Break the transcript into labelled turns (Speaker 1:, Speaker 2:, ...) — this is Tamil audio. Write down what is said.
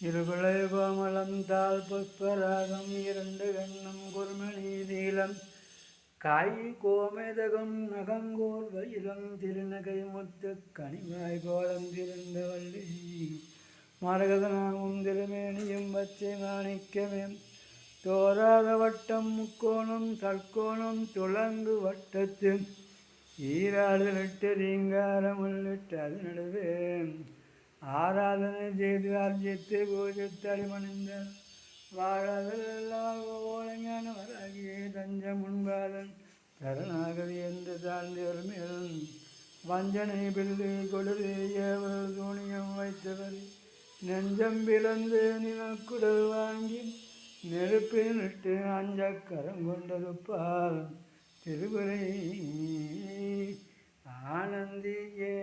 Speaker 1: இருகுலை கோமளம் தாழ் புஷ்பராகம் இரண்டு கண்ணம் குர்மணி நீலம் காய் கோமேதகம் நகங்கோல் வயிலம் திருநகை முத்து கனிவாய் கோலம் திருந்த வள்ளி மரகதனாகும் திருமேனியும் பச்சை மாணிக்கமே தோராத வட்டம் முக்கோணம் சற்கோணம் துளங்கு வட்டத்து ஈராடுலிட்டு ரீங்காரமுள்ளிட்டு அது நடுவே ஆராதனை செய்து அர்ஜித்து பூஜித்து அடிமணிந்த வாழாதெல்லாம் ஓலைஞான வராகியே தஞ்சம் முன்பாதன் சரணாகதி என்று தாழ்ந்தவர் மேலும் வஞ்சனை பில்லு கொடுது ஏவல் தூணியம் வைத்தவர் நெஞ்சம் பிளந்து நிலக்குடல் வாங்கி நெருப்பினிட்டு அஞ்ச கரம் கொண்டதுப்பால் திருகுறை ஆனந்தியே.